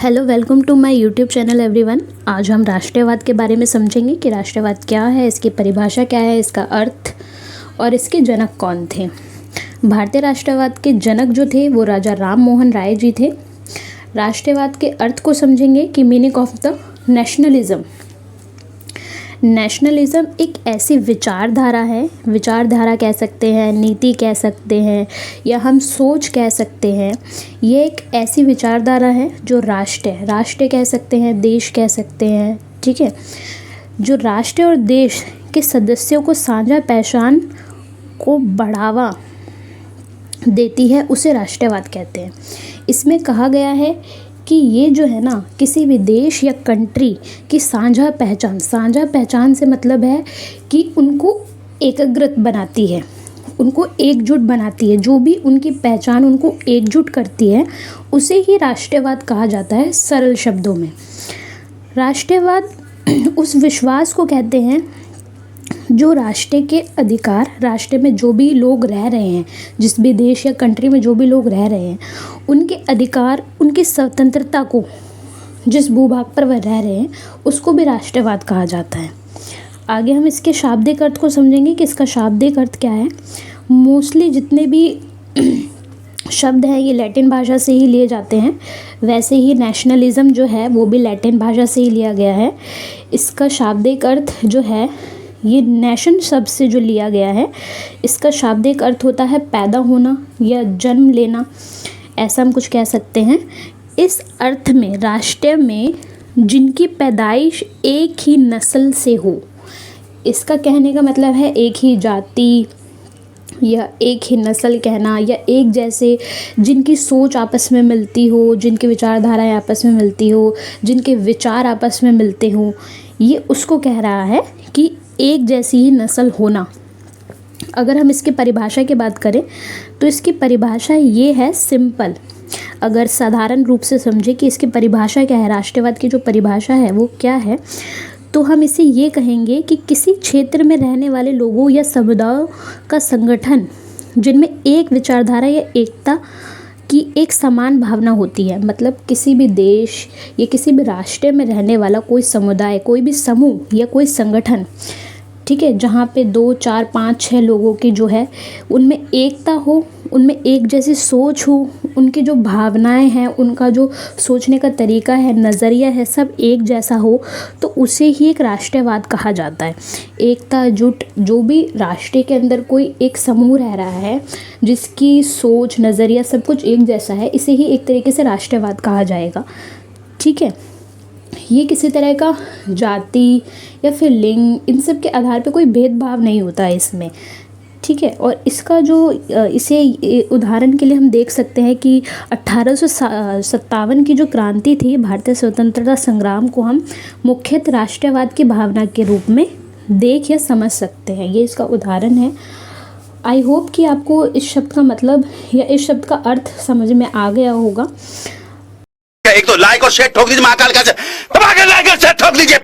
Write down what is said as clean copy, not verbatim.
Hello, welcome to my YouTube channel everyone. आज हम राष्ट्रवाद के बारे में समझेंगे कि राष्ट्रवाद क्या है, इसकी परिभाषा क्या है, इसका अर्थ और इसके जनक कौन थे। भारतीय राष्ट्रवाद के जनक जो थे वो राजा राम मोहन राय जी थे। राष्ट्रवाद के अर्थ को समझेंगे कि meaning of the nationalism. Nationalism एक ऐसी विचारधारा है, विचारधारा कह सकते हैं, नीति कह सकते हैं, या हम सोच कह सकते हैं। ये एक ऐसी विचारधारा है जो राष्ट्र कह सकते हैं, देश कह सकते हैं, ठीक है। जो राष्ट्र और देश के सदस्यों को साझा पहचान को बढ़ावा देती है, उसे राष्ट्रवाद कहते हैं। इसमें कहा गया है कि ये जो है ना, किसी भी देश या कंट्री की साझा पहचान से मतलब है कि उनको एकीकृत बनाती है, उनको एकजुट बनाती है। जो भी उनकी पहचान उनको एकजुट करती है उसे ही राष्ट्रवाद कहा जाता है। सरल शब्दों में राष्ट्रवाद उस विश्वास को कहते हैं जो राष्ट्र के अधिकार, राष्ट्र में जो भी लोग रह रहे हैं, जिस भी देश या कंट्री में जो भी लोग रह रहे हैं, उनके अधिकार, उनकी स्वतंत्रता को, जिस भूभाग पर वह रह रहे हैं, उसको भी राष्ट्रवाद कहा जाता है। आगे हम इसके शाब्दिक अर्थ को समझेंगे कि इसका शाब्दिक अर्थ क्या है। मोस्टली जितने भी शब्द हैं ये लैटिन भाषा से ही लिए जाते हैं। वैसे ही नेशनलिज्म जो है वो भी लैटिन भाषा से ही लिया गया है। इसका शाब्दिक अर्थ जो है, ये नेशन शब्द से जो लिया गया है, इसका शाब्दिक अर्थ होता है पैदा होना या जन्म लेना, ऐसा हम कुछ कह सकते हैं। इस अर्थ में राष्ट्र में जिनकी पैदाइश एक ही नस्ल से हो, इसका कहने का मतलब है एक ही जाति या एक ही नस्ल कहना, या एक जैसे जिनकी सोच आपस में मिलती हो, जिनकी विचारधाराएं आपस में मिलती हो, जिनके विचार आपस में मिलते हो, ये उसको कह रहा है कि एक जैसी ही नस्ल होना। अगर हम इसकी परिभाषा की बात करें तो इसकी परिभाषा ये है, सिंपल। अगर साधारण रूप से समझे कि इसकी परिभाषा क्या है, राष्ट्रवाद की जो परिभाषा है वो क्या है, तो हम इसे ये कहेंगे कि किसी क्षेत्र में रहने वाले लोगों या समुदायों का संगठन जिनमें एक विचारधारा या एकता की एक समान भावना होती है। मतलब किसी भी देश या किसी भी राष्ट्र में रहने वाला कोई समुदाय, कोई भी समूह या कोई संगठन, ठीक है, जहाँ पे 2, 4, 5, 6 लोगों की जो है उनमें एकता हो, उनमें एक जैसी सोच हो, उनकी जो भावनाएं हैं, उनका जो सोचने का तरीका है, नज़रिया है, सब एक जैसा हो, तो उसे ही एक राष्ट्रवाद कहा जाता है। एकता, जुट, जो भी राष्ट्र के अंदर कोई एक समूह रह रहा है जिसकी सोच, नज़रिया सब कुछ एक जैसा है, इसे ही एक तरीके से राष्ट्रवाद कहा जाएगा, ठीक है। ये किसी तरह का जाति या फिर लिंग, इन सब के आधार पे कोई भेदभाव नहीं होता है इसमें, ठीक है। और इसका जो इसे उदाहरण के लिए हम देख सकते हैं कि 1857 की जो क्रांति थी, भारतीय स्वतंत्रता संग्राम को हम मुख्यतः राष्ट्रवाद की भावना के रूप में देख या समझ सकते हैं। ये इसका उदाहरण है। आई होप कि आपको इस शब्द का मतलब या इस शब्द का अर्थ समझ में आ गया होगा। एक तो लाइक और शेयर ठोक दीजिए, महाकाल का लाइक और शेयर ठोक दीजिए।